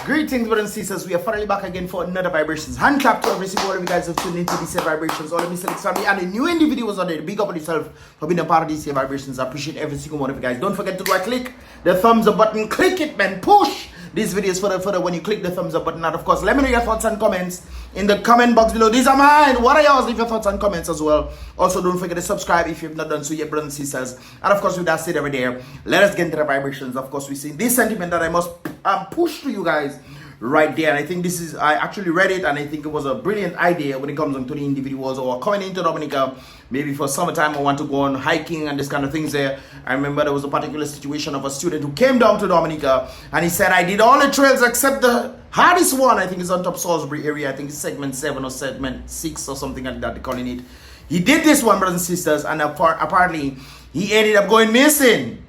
Greetings, brothers and sisters. We are finally back again for another vibrations. Hand clap to every single one of you guys who have tuned into these vibrations. All of Mystelics family and the new individuals on there. Big up on yourself for being a part of these vibrations. I appreciate every single one of you guys. Don't forget to click the thumbs up button. Click it, man. Push these videos further when you click the thumbs up button. And of course, let me know your thoughts and comments in the comment box below. These are mine. What are yours? Leave your thoughts and comments as well. Also, don't forget to subscribe if you've not done so yet, brothers and sisters. And of course, with that said over there, let us get into the vibrations. Of course, we see this sentiment that I must push to you guys right there. And I think I actually read it and I think it was a brilliant idea when it comes to the individuals or coming into Dominica. Maybe for summertime I want to go on hiking and this kind of things there. I remember there was a particular situation of a student who came down to Dominica and he said, I did all the trails except the hardest one. I think it's on top Salisbury area. I think it's segment 7 or segment 6 or something like that they're calling it. He did this one, brothers and sisters, and apparently he ended up going missing.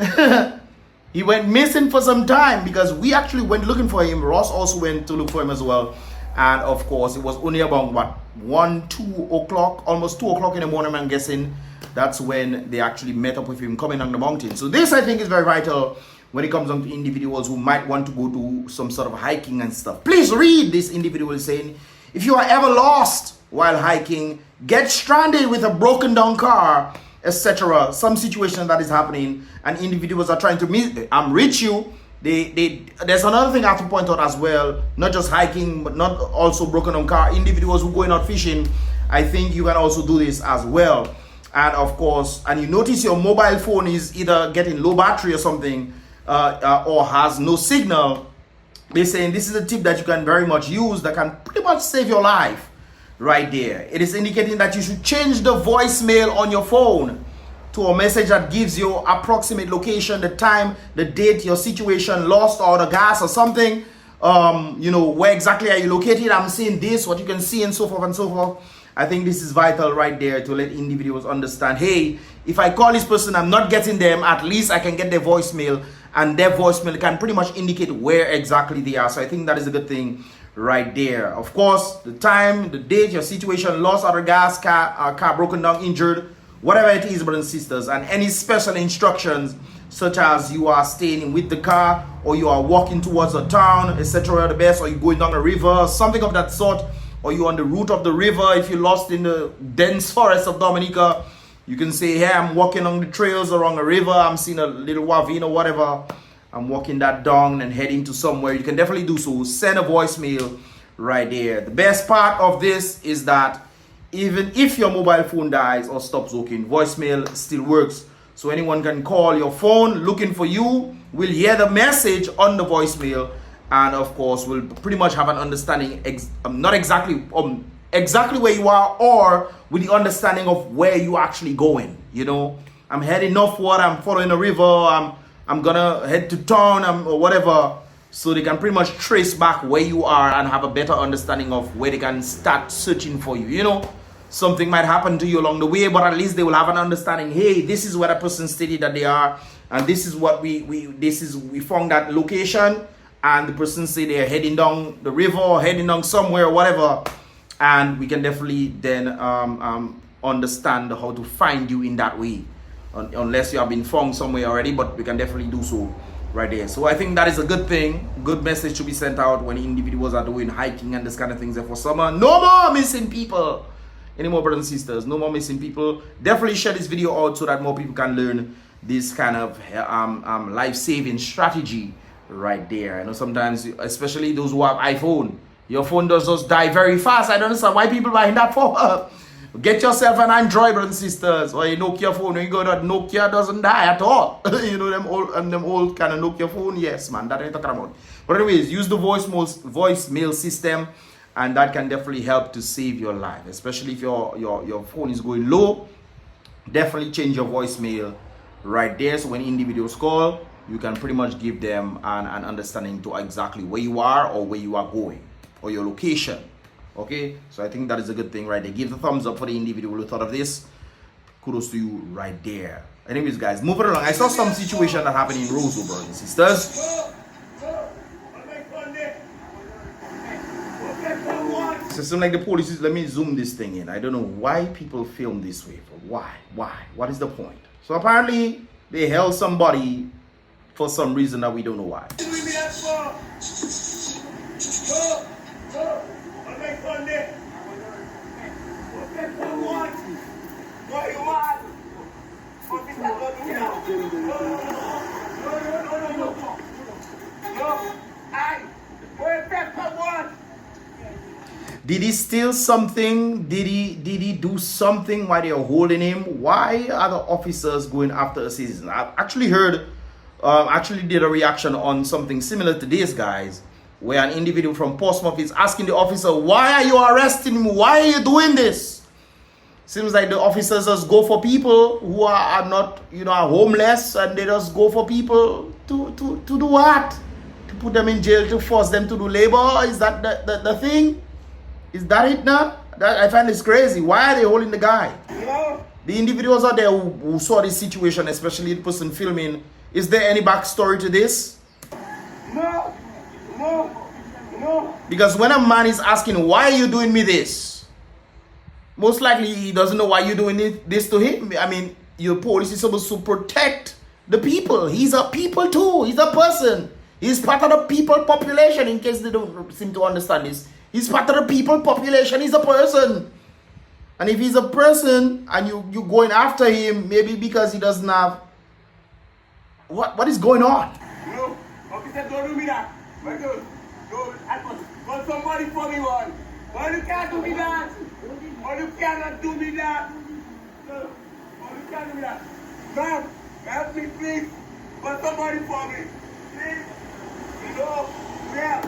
He went missing for some time because we actually went looking for him. Ross also went to look for him as well. And of course, it was only about what, 2 o'clock, almost 2 o'clock in the morning, I'm guessing. That's when they actually met up with him coming on the mountain. So this, I think, is very vital when it comes down to individuals who might want to go do some sort of hiking and stuff. Please read this individual saying, if you are ever lost while hiking, get stranded with a broken down car, etc. Some situation that is happening and individuals are trying to reach you. There's another thing I have to point out as well, not just hiking but not also broken down car, individuals who going out fishing. I think you can also do this as well. And of course, and you notice your mobile phone is either getting low battery or something or has no signal. They're saying this is a tip that you can very much use that can pretty much save your life. Right there, it is indicating that you should change the voicemail on your phone to a message that gives you approximate location, the time, the date, your situation, lost or the gas or something. You know, where exactly are you located? I'm seeing this, what you can see, and so forth and so forth. I think this is vital right there to let individuals understand, hey, if I call this person, I'm not getting them, at least I can get their voicemail, and their voicemail can pretty much indicate where exactly they are. So I think that is a good thing right there. Of course, the time, the date, your situation, lost out of gas, car broken down, injured, whatever it is, brothers and sisters, and any special instructions such as you are staying with the car or you are walking towards a town, etc. the best, or you're going down a river, something of that sort, or you're on the route of the river. If you're lost in the dense forest of Dominica, you can say, hey, I'm walking on the trails along a river, I'm seeing a little ravine or whatever, I'm walking that down and heading to somewhere. You can definitely do so. Send a voicemail right there. The best part of this is that even if your mobile phone dies or stops working, voicemail still works. So anyone can call your phone looking for you, will hear the message on the voicemail, and of course will pretty much have an understanding, not exactly where you are, or with the understanding of where you are actually going. You know, I'm heading northward, I'm following a river, I'm gonna head to town or whatever, so they can pretty much trace back where you are and have a better understanding of where they can start searching for you. You know, something might happen to you along the way, but at least they will have an understanding, hey, this is where the person stated that they are, and this is what we found that location, and the person say they're heading down the river or heading down somewhere or whatever, and we can definitely then understand how to find you in that way. Unless you have been found somewhere already, but we can definitely do so right there. So I think that is a good thing. Good message to be sent out when individuals are doing hiking and this kind of things there for summer. No more missing people anymore, brothers and sisters. No more missing people. Definitely share this video out so that more people can learn this kind of life-saving strategy right there. I know sometimes, especially those who have iPhone, your phone does just die very fast. I don't understand why people buying that phone. Get yourself an Android, brothers and sisters, or a Nokia phone. When you go, that Nokia doesn't die at all. You know, them old kind of Nokia phone. Yes, man, that ain't talking about. But anyways, use the voicemail system, and that can definitely help to save your life, especially if your phone is going low. Definitely change your voicemail right there, so when individuals call, you can pretty much give them an understanding to exactly where you are or where you are going or your location. Okay, so I think that is a good thing right there. Give the thumbs up for the individual who thought of this. Kudos to you right there. Anyways, guys, moving along. I saw some situation that happened in Roseville, brothers and sisters. So it seems like the police is, let me zoom this thing in. I don't know why people film this way. Why? What is the point? So apparently they held somebody for some reason that we don't know why. Did he steal something? Did he do something while they're holding him? Why are the officers going after a citizen? I've actually heard, actually did a reaction on something similar to this, guys, where an individual from Portsmouth is asking the officer, why are you arresting me? Why are you doing this? Seems like the officers just go for people who are not, you know, are homeless, and they just go for people to do what? To put them in jail, to force them to do labor? Is that the thing? Is that it now? I find this crazy. Why are they holding the guy? No. The individuals out there who saw this situation, especially the person filming, is there any backstory to this? No. Because when a man is asking, why are you doing me this? Most likely he doesn't know why you're doing this to him. I mean, your police is supposed to protect the people. He's a people too. He's a person. He's part of the people population, in case they don't seem to understand this. He's part of the people population. He's a person. And if he's a person and you going after him, maybe because he doesn't have... What is going on? No. Officer, don't do me that. My God. Call somebody for me, one. Why you can't do me that? Why you cannot do me that? No. Why you can't do me that? Ma'am, help me, please. Call somebody for me. Please. No. Yeah.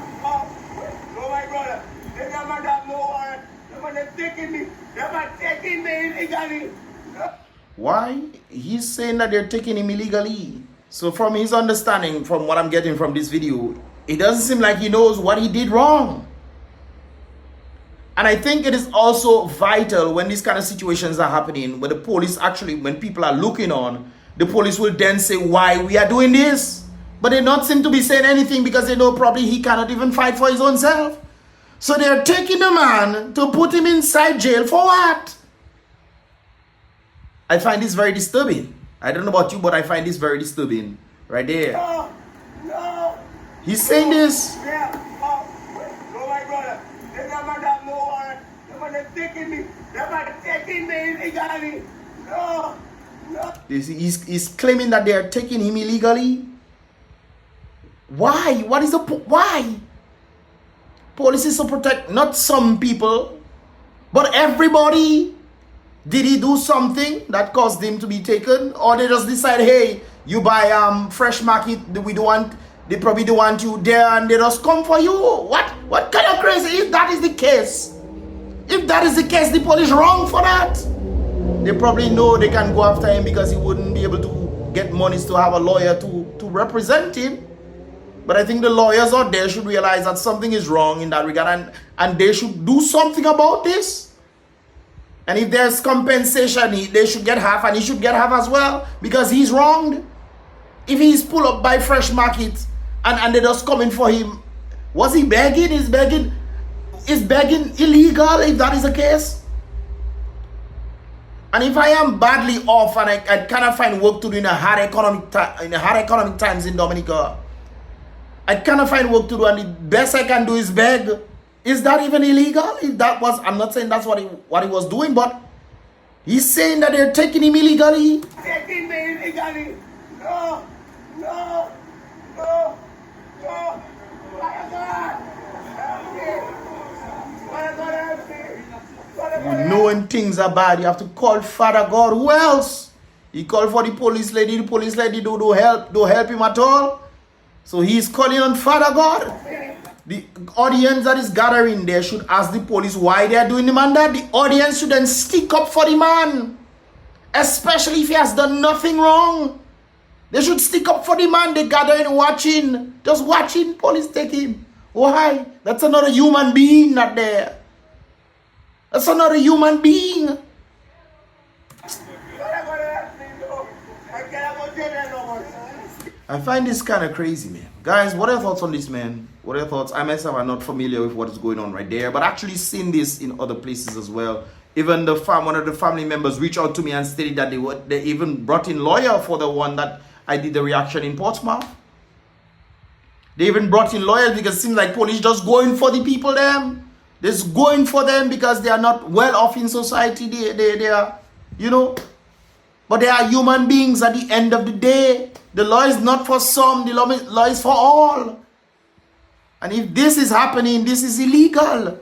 No, my brother. They never have no warrant. They're taking me. They're taking me illegally. No. Why? He's saying that they're taking him illegally. So from his understanding, from what I'm getting from this video, it doesn't seem like he knows what he did wrong. And I think it is also vital when these kind of situations are happening, when the police actually, when people are looking on, the police will then say why we are doing this. But they not seem to be saying anything because they know probably he cannot even fight for his own self. So they're taking the man to put him inside jail for what? I find this very disturbing. I don't know about you, but I find this very disturbing. Right there. No. He's saying this. Yeah. No, my brother. They never have no warrant. They're taking me. They're taking me illegally. No. He's claiming that they are taking him illegally. Why? What is the why? Police is to protect not some people, but everybody. Did he do something that caused him to be taken, or they just decide, hey, you buy fresh market, we don't want, they probably don't want you there, and they just come for you? What kind of crazy? If that is the case, the police wrong for that. They probably know they can go after him because he wouldn't be able to get monies to have a lawyer to represent him. But I think the lawyers out there should realize that something is wrong in that regard, and they should do something about this. And if there's compensation, they should get half, and he should get half as well, because he's wronged. If he's pulled up by fresh market and they're just coming for him, was he begging? Is begging illegal if that is the case? And if I am badly off and I cannot find work to do in a hard economic times in Dominica, I cannot find work to do, and the best I can do is beg. Is that even illegal? If that was, I'm not saying that's what he was doing, but he's saying that they're taking him illegally. Taking me illegally. No. Knowing things are bad, you have to call Father God. Who else? He called for the police lady. The police lady don't help him at all. So he's calling on Father God. The audience that is gathering there should ask the police why they are doing the man that. The audience should then stick up for the man, especially if he has done nothing wrong. They should stick up for the man. They gathering watching, just watching police take him. Why? That's another human being not there. That's another human being. I find this kind of crazy, man. Guys, what are your thoughts on this, man? What are your thoughts? I myself am not familiar with what is going on right there, but actually seen this in other places as well. Even one of the family members reached out to me and stated that they even brought in lawyer for the one that I did the reaction in Portsmouth. They even brought in lawyers because it seems like police just going for the people them. They're just going for them because they are not well off in society. They are, you know. But they are human beings at the end of the day. The law is not for some, the law is for all. And if this is happening, this is illegal.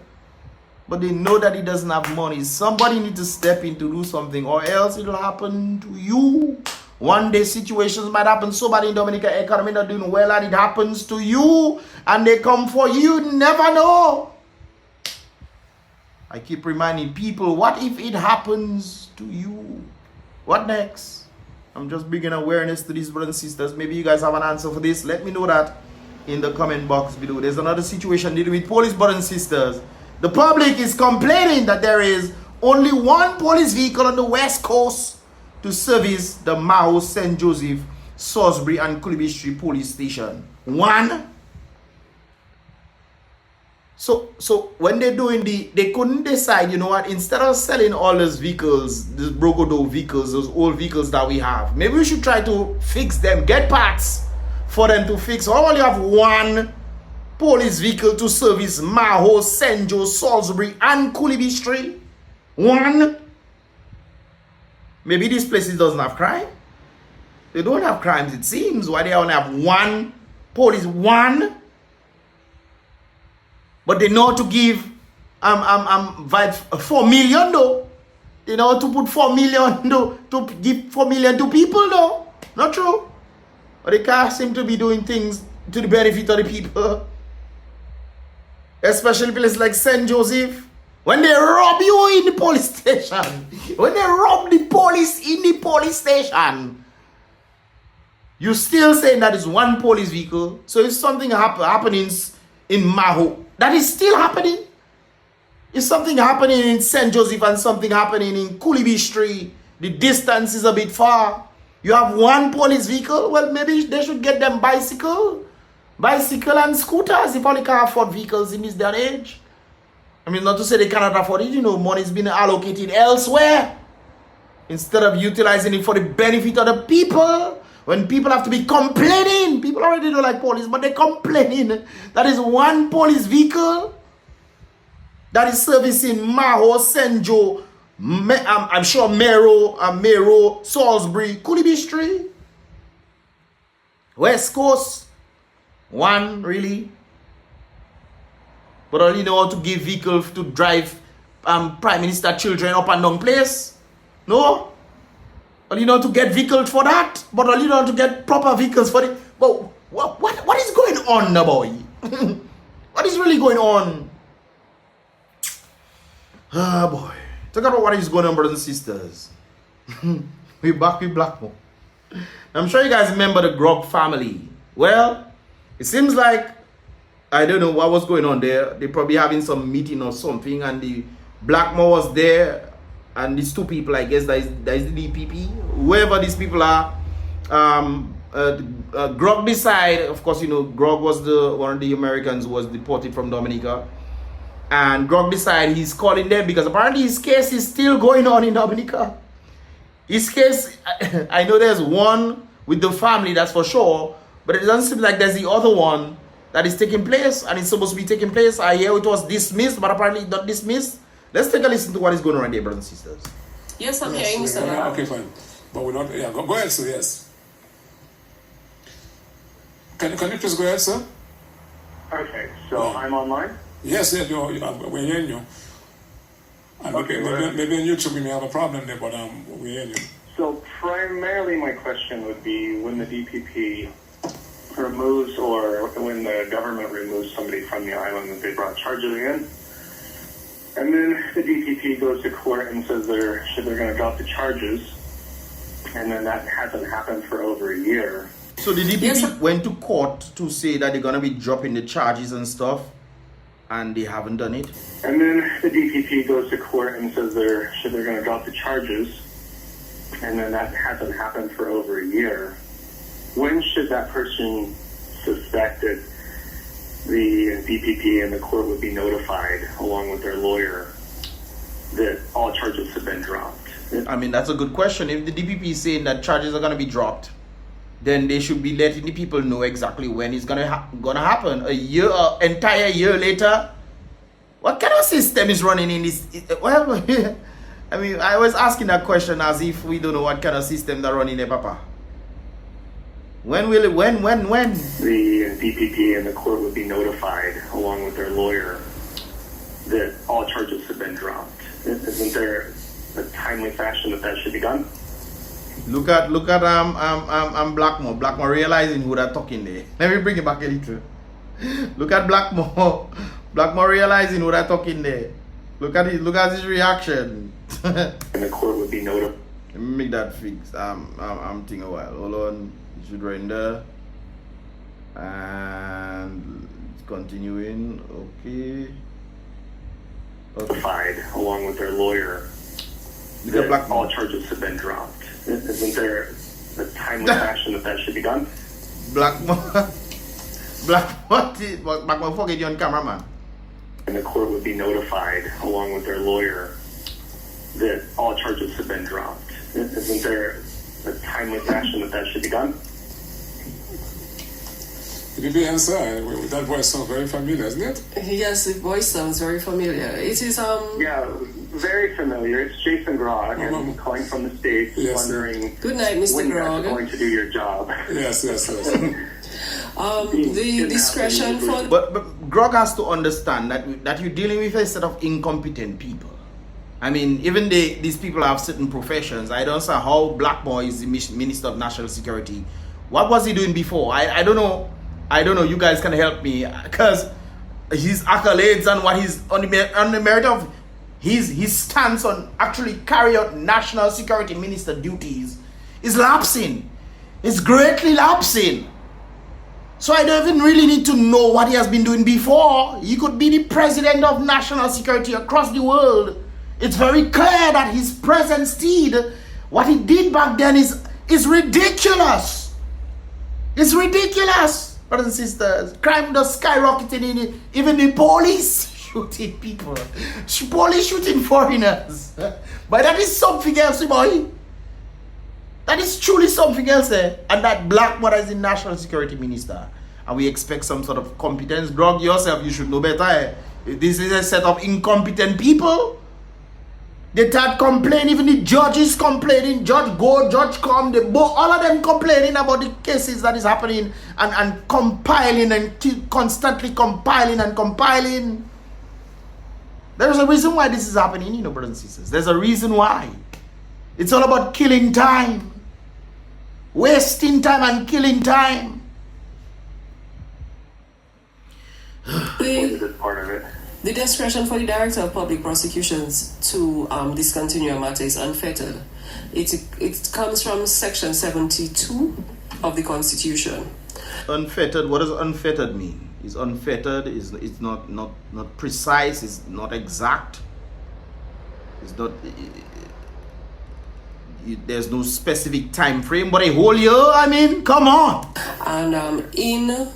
but they know that he doesn't have money. Somebody need to step in to do something, or else it'll happen to you. One day situations might happen. Somebody in Dominica economy not doing well, and it happens to you, and they come for you. You never know. I keep reminding people, what if it happens to you? What next? I'm just bringing awareness to these brothers and sisters. Maybe you guys have an answer for this. Let me know that in the comment box below. There's another situation dealing with police brothers and sisters. The public is complaining that there is only one police vehicle on the west coast to service the Maho, St. Joseph, Salisbury, and Kulibi Street police station. One. So when they're doing they couldn't decide, you know what, instead of selling all those vehicles, these brogodo vehicles, those old vehicles that we have, maybe we should try to fix them, get parts for them to fix. Or only have one police vehicle to service Maho, St. Joe, Salisbury, and Kulibi Street. One. Maybe these places doesn't have crime. They don't have crimes, it seems. Why they only have one police, one? But they know to give 4 million though. They know to put 4 million though, to give 4 million to people though. Not true. But they can't seem to be doing things to the benefit of the people. Especially places like St. Joseph. When they rob you in the police station. When they rob the police in the police station. You still saying that is one police vehicle. So if something happening in Maho, that is still happening. If something happening in St. Joseph and something happening in Kulibi Street, the distance is a bit far. You have one police vehicle. Well, maybe they should get them bicycle and scooters if only can afford vehicles in this day and age. I mean, not to say they cannot afford it. You know, money's been allocated elsewhere instead of utilizing it for the benefit of the people. When people have to be complaining, people already don't like police, but they're complaining. That is one police vehicle that is servicing Maho, St. Joe, I'm sure Mero, Salisbury, Kulibi Street, West Coast. One, really. But all you know how to give vehicles to drive Prime Minister children up and down place? No? All you know to get vehicles for that? But all you know to get proper vehicles for it? But what is going on now, boy? What is really going on? Ah, boy. Talk about what is going on, brothers and sisters. We're back with Blackmore. I'm sure you guys remember the Grog family. Well, it seems like, I don't know what was going on there. They probably having some meeting or something, and the Blackmore was there, and these two people, I guess that is the DPP, whoever these people are. Grog decided, of course, you know, Grog was one of the Americans who was deported from Dominica, and Grog decided he's calling them because apparently his case is still going on in Dominica. His case, I know there's one with the family, that's for sure, but it doesn't seem like there's the other one that is taking place, and it's supposed to be taking place. I hear it was dismissed, but apparently not dismissed. Let's take a listen to what is going on right there, brothers and sisters. Yes, I'm hearing you, sir. Okay, fine. But we're not, yeah, go ahead, sir, yes. Can you just go ahead, sir? Okay, so Yeah. I'm online? Yes, yes, we're hearing you. And Okay, maybe on YouTube we may have a problem there, but we're hearing you. So primarily my question would be when the DPP removes or when the government removes somebody from the island that they brought charges against, and then the DPP goes to court and says they're going to drop the charges, and then that hasn't happened for over a year. So the DPP went to court to say that they're going to be dropping the charges and stuff, and they haven't done it. And then the DPP goes to court and says they're going to drop the charges, and then that hasn't happened for over a year. When should that person suspect that the DPP and the court would be notified, along with their lawyer, that all charges have been dropped? I mean, that's a good question. If the DPP is saying that charges are going to be dropped, then they should be letting the people know exactly when it's going to happen. Entire year later? What kind of system is running in this? Well, I mean, I was asking that question as if we don't know what kind of system they're running there, Papa. When will it, when? The DPP and the court would be notified, along with their lawyer, that all charges have been dropped. Isn't there a timely fashion that should be done? Look at Blackmore. Blackmore realizing who they're talking there. Let me bring it back a little. Look at Blackmore. Blackmore realizing who they're talking there. Look at his reaction. And the court would be notified. Let me make that fix. I'm thinking a while. Hold on. It should render. And it's continuing. Okay. Notified along with their lawyer Look at that Blackmore. all charges have been dropped. Isn't there a timely fashion that should be done? Blackmore. Blackmore, forget you on camera, man. And the court would be notified along with their lawyer that all charges have been dropped. Isn't there a timely fashion that should be done? Did you answer? That voice sounds very familiar, isn't it? Yes, the voice sounds very familiar. It is Yeah, very familiar. It's Jason Grog, and I'm calling from the States, Yes. wondering Good night, Mr. when you guys are Grog. going to do your job. Yes. The discretion for But Grog has to understand that you're dealing with a set of incompetent people. I mean, even these people have certain professions. I don't know how Blackmore is the Minister of National Security. What was he doing before? I don't know. I don't know. You guys can help me, because his accolades and what he's on the merit of his stance on actually carry out national security minister duties is lapsing. It's greatly lapsing. So I don't even really need to know what he has been doing before. He could be the president of national security across the world. It's very clear that his present steed, what he did back then is ridiculous. It's ridiculous. Brothers and sisters, crime does skyrocketing, even the police shooting people, police shooting foreigners. But that is something else, boy. That is truly something else, eh? And that Blackmore is the national security minister, and we expect some sort of competence. Grog, yourself, you should know better, eh? This is a set of incompetent people. They start complaining, even the judges complaining, judge go, judge come, all of them complaining about the cases that is happening and compiling and constantly compiling and compiling. There's a reason why this is happening, you know, brothers and sisters. There's a reason why. It's all about killing time. Wasting time and killing time. This is part of it. the discretion for the Director of Public Prosecutions to discontinue a matter is unfettered. It comes from Section 72 of the Constitution. Unfettered. What does unfettered mean? Is unfettered? It's not precise. It's not exact. It's not. There's no specific time frame, but a whole year. I mean, come on. And in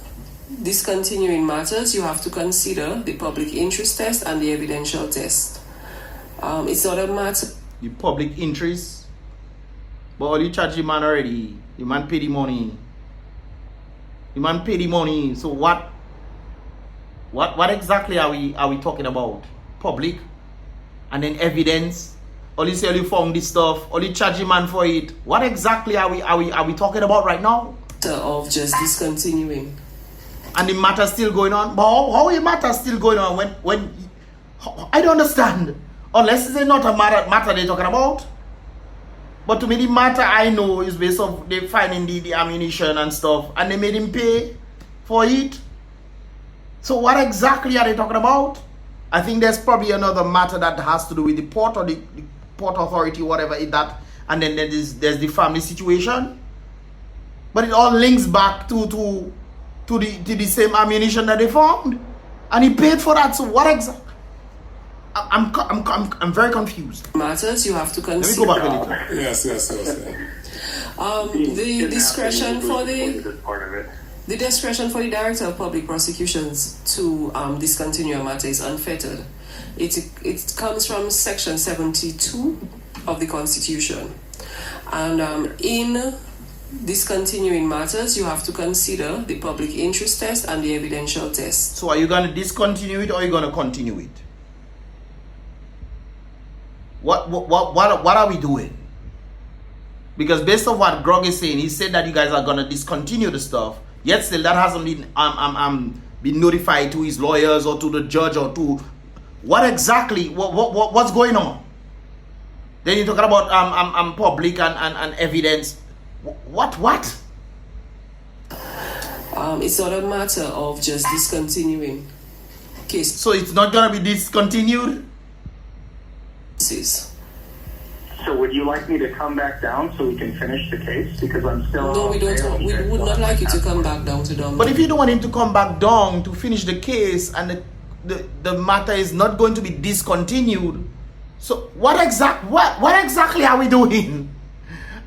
discontinuing matters, you have to consider the public interest test and the evidential test. It's not a matter. The public interest. But all you charge the man already. The man pay the money. The man pay the money. So what exactly are we talking about? Public, and then evidence. All you say you found this stuff. All you charge the man for it. What exactly are we talking about right now? Of just discontinuing. And the matter still going on. But how is matter still going on when I don't understand. Unless it's not a matter they're talking about. But to me, the matter I know is based on they finding the ammunition and stuff, and they made him pay for it. So what exactly are they talking about? I think there's probably another matter that has to do with the port or the port authority, whatever it that, and then there's the family situation. But it all links back to the same ammunition that they found, and he paid for that. So what exactly? I'm very confused. Matters you have to Let me consider. go back a little. Yes. The discretion for This is part of it. the discretion for the Director of Public Prosecutions to discontinue a matter is unfettered. It comes from Section 72 of the Constitution, and in discontinuing matters, you have to consider the public interest test and the evidential test. So are you going to discontinue it or are you going to continue it? What are we doing? Because based on what Grog is saying, he said that you guys are going to discontinue the stuff. Yet still that hasn't been been notified to his lawyers or to the judge or to What exactly? What's going on? Then you're talking about public and evidence. What? It's not a matter of just discontinuing cases. So it's not gonna be discontinued? So would you like me to come back down so we can finish the case? Because I'm still... No, we don't. We would not like you to come back down to Dominica. But if you don't want him to come back down to finish the case and the matter is not going to be discontinued, so what exactly are we doing?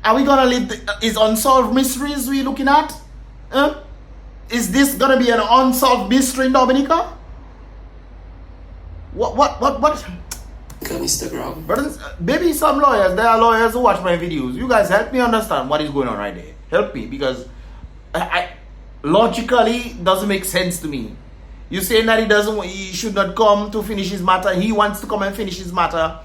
Are we gonna leave is unsolved mysteries we looking at? Is this gonna be an unsolved mystery in Dominica? What? Mr. Grog. Brothers, maybe some lawyers, there are lawyers who watch my videos. You guys help me understand what is going on right there. Help me, because I logically doesn't make sense to me. You saying that he should not come to finish his matter. He wants to come and finish his matter.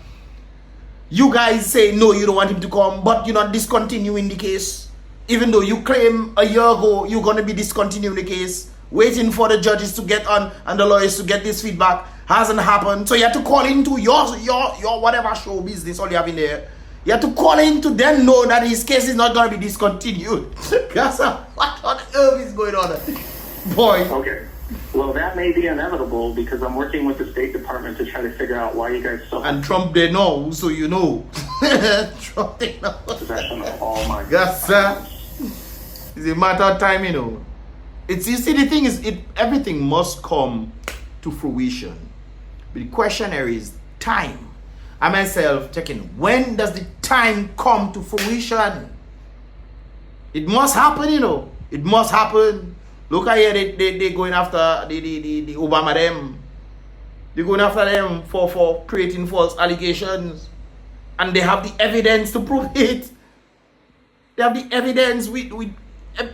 You guys say no, you don't want him to come, but you're not discontinuing the case. Even though you claim a year ago you're gonna be discontinuing the case, waiting for the judges to get on and the lawyers to get this feedback. Hasn't happened. So you have to call into your whatever show business all you have in there. You have to call in to then know that his case is not going to be discontinued. That's what on earth is going on? Boy. Okay. Well, that may be inevitable because I'm working with the State Department to try to figure out why you guys still have... And Trump, they know, so you know. Trump, they know. Possession of all my... Yes, sir. It's a matter of time, you know. You see, the thing is, everything must come to fruition. But the question here is time. I myself checking, when does the time come to fruition? It must happen, you know. It must happen. Look at here, they going after the Obama them. They're going after them for creating false allegations. And they have the evidence to prove it. They have the evidence with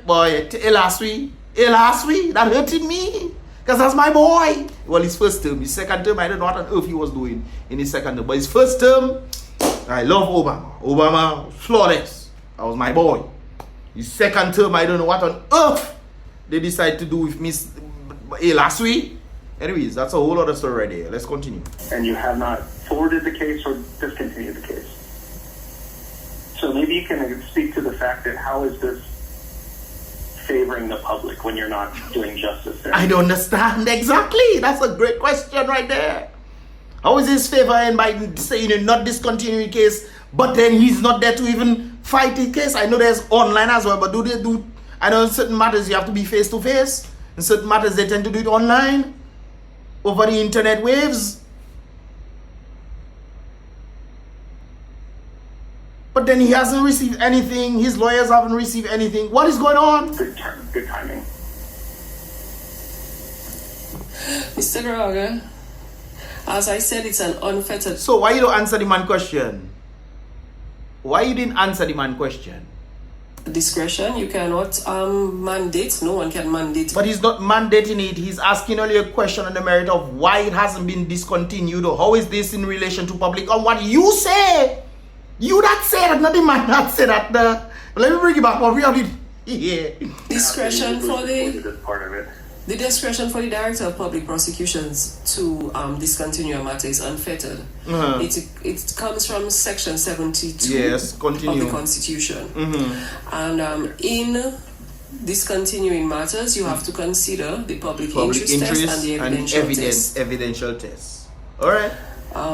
boy, last week, that hurted me. Because that's my boy. Well, his first term. His second term, I don't know what on earth he was doing in his second term. But his first term, I love Obama. Obama, flawless. That was my boy. His second term, I don't know what on earth they decided to do with Miss last week. Anyways, that's a whole other story right there. Let's continue. And you have not forwarded the case or discontinued the case. So maybe you can speak to the fact that how is this favoring the public when you're not doing justice there? I don't understand exactly. That's a great question right there. How is this favoring by saying you're not discontinuing the case, but then he's not there to even fight the case? I know there's online as well, but I know in certain matters you have to be face to face. In certain matters they tend to do it online, over the internet waves. But then he hasn't received anything. His lawyers haven't received anything. What is going on? Good timing. Mr. Graga, as I said, it's an unfettered... So why you don't answer the man question? Why you didn't answer the man question? discretion. You cannot mandate. No one can mandate. But he's not mandating it. He's asking only a question on the merit of why it hasn't been discontinued, or how is this in relation to public, on what you say. You that say that, not the man that say that. Let me bring it back. What we have it. Yeah. Discretion for the part of it. The discretion for the Director of Public Prosecutions to discontinue a matter is unfettered. It comes from Section 72 yes, continue. of the Constitution. And in discontinuing matters, you have to consider the public interest test and the evidential test. All right.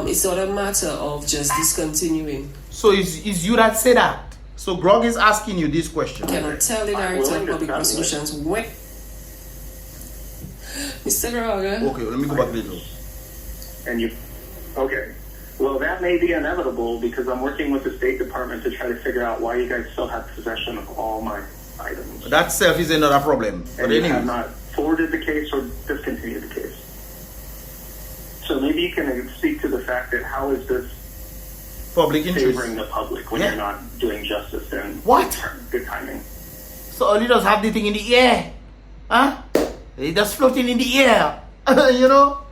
It's not a matter of just discontinuing. So is you that say that? So Grog is asking you this question. You cannot tell the Director of Public Prosecutions when... Mr. Graga. Okay, let me go back a little. And you, okay. Well, that may be inevitable because I'm working with the State Department to try to figure out why you guys still have possession of all my items. That self is another problem. And but you anyway, have not forwarded the case or discontinued the case. So maybe you can speak to the fact that how is this public interest favoring the public when you're not doing justice and good timing. So all you just have the thing in the air, huh? It's just floating in the air, you know.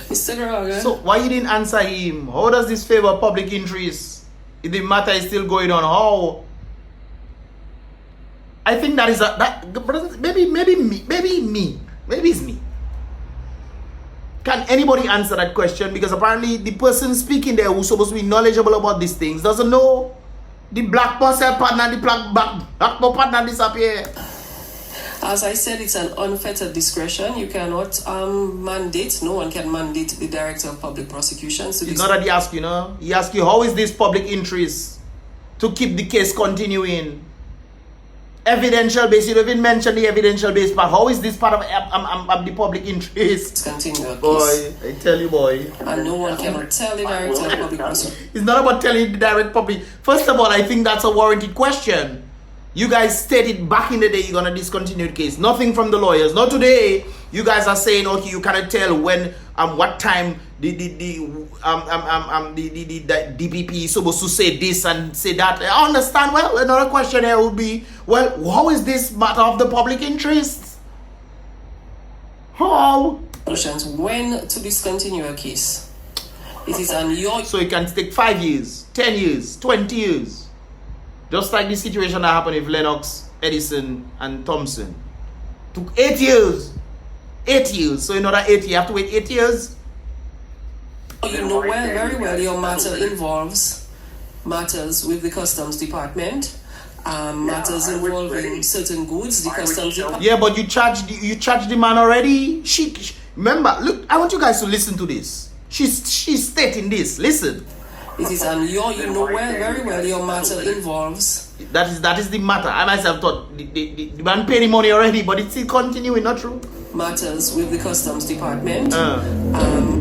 Mr. Graga. So why you didn't answer him? How does this favor public interest? If the matter is still going on, how? I think that is maybe it's me. Can anybody answer that question? Because apparently the person speaking there who's supposed to be knowledgeable about these things doesn't know. The Blackmore cell partner, the Blackmore partner disappear. As I said, it's an unfettered discretion. You cannot mandate, no one can mandate the Director of Public Prosecutions. It's not that he asked you, know. He asked you, how is this public interest to keep the case continuing? Evidential base, you don't even mention the evidential base part. How is this part of the public interest? Continue. Boy, I tell you, boy. And no one cannot tell the Director of Public Prosecutions. It's not about telling the direct public. First of all, I think that's a warranted question. You guys stated back in the day you're gonna discontinue the case. Nothing from the lawyers. Not today. You guys are saying, okay, you cannot tell when, what time the DPP is supposed to say this and say that. I understand. Well, another question here would be, well, how is this matter of the public interest? How? When to discontinue a case? It is on your... So it can take 5 years, 10 years, 20 years. Just like the situation that happened with Lennox, Edison, and Thompson. Took 8 years. 8 years. So another 8 years. You have to wait 8 years. You know very well your matter involves matters with the Customs Department, matters involving certain goods, the Customs Department. Yeah, but you charged the man already. She remember, look, I want you guys to listen to this. She's stating this. Listen. It is on your, you know very well your matter involves. That is the matter. I myself thought the man paid the money already, but it's still continuing, not true? Matters with the Customs Department.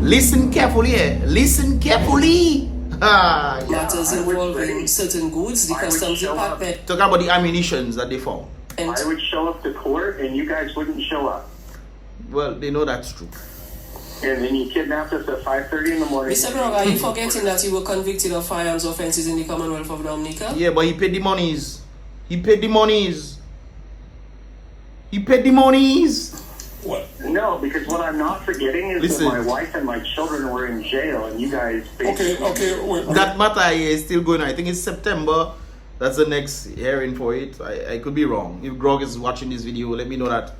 Listen carefully, Listen carefully. Matters involving certain goods, the Customs Department. Talk about the ammunitions that they found. I would show up to court and you guys wouldn't show up. Well, they know that's true. And then you kidnapped us at 5:30 in the morning. Mr. Brock, are you forgetting that you were convicted of firearms offenses in the Commonwealth of Dominica? Yeah, but he paid the monies. He paid the monies. He paid the monies. What? No, because what I'm not forgetting is that my wife and my children were in jail, and you guys basically... Okay, wait. That matter is still going on. I think it's September. That's the next hearing for it. I could be wrong. If Grog is watching this video, let me know that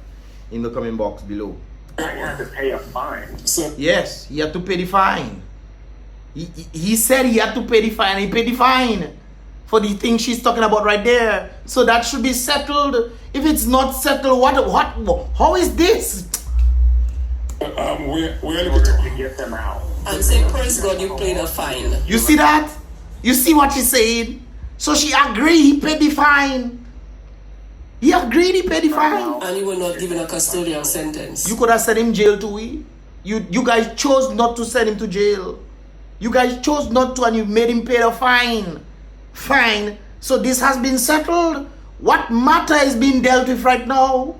in the comment box below. I had to pay a fine. So, Yes, he had to pay the fine. He said he had to pay the fine. He paid the fine for the thing she's talking about right there. So that should be settled. If it's not settled, how is this? we're In order to get them out. And say, praise God, you paid a fine. You see that? You see what she's saying? So she agreed, he paid the fine. He agreed, he paid the fine. And you were not given a custodial sentence. You could have sent him jail too. You guys chose not to send him to jail. You guys chose not to, and you made him pay a fine. Fine. So this has been settled. What matter is being dealt with right now?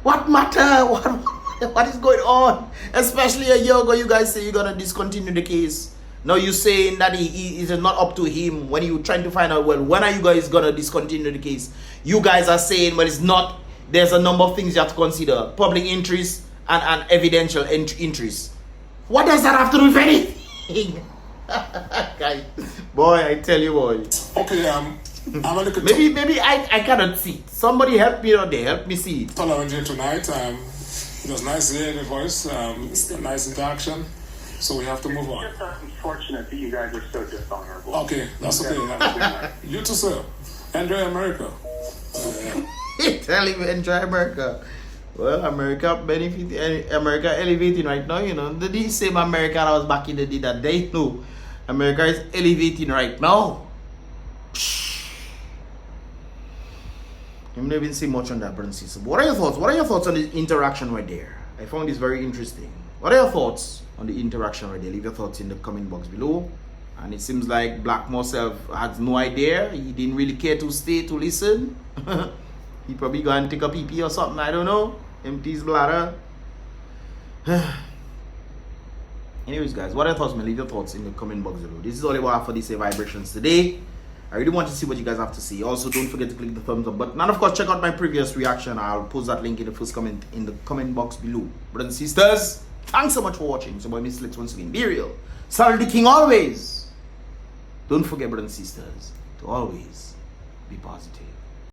What matter? What is going on? Especially a year ago, you guys say you're gonna discontinue the case. Now you're saying that it is not up to him. When you're trying to find out, well, when are you guys gonna discontinue the case? You guys are saying, well, it's not. There's a number of things you have to consider: public interest and evidential interest. What does that have to do with anything? Guys, boy, I tell you, boy. okay, I'm a little Maybe I cannot see it. Somebody help me out there. Help me see it. tolerant here tonight. It was nice to hear the voice, nice interaction. So we have to move on. It's just unfortunate that you guys are so dishonorable. Okay, that's okay. You too, sir. Enjoy America. Tell him enjoy America. Well, America elevating right now, you know. The same America that was back in the day that they know. America is elevating right now. I'm not even saying much on that, brother and sister. What are your thoughts? What are your thoughts on the interaction right there? I found this very interesting. What are your thoughts on the interaction right there? Leave your thoughts in the comment box below. And it seems like Blackmore self had no idea. He didn't really care to stay to listen. He probably go and take a pee-pee or something. I don't know. Empty his bladder. Anyways, guys, what are your thoughts, man? Leave your thoughts in the comment box below. This is all I have for these vibrations today. I really want to see what you guys have to say. Also, don't forget to click the thumbs up button. And of course, check out my previous reaction. I'll post that link in the first comment in the comment box below. Brothers and sisters, thanks so much for watching. So, boy, Mystelics once again. Be real. Salute the king always. Don't forget, brothers and sisters, to always be positive.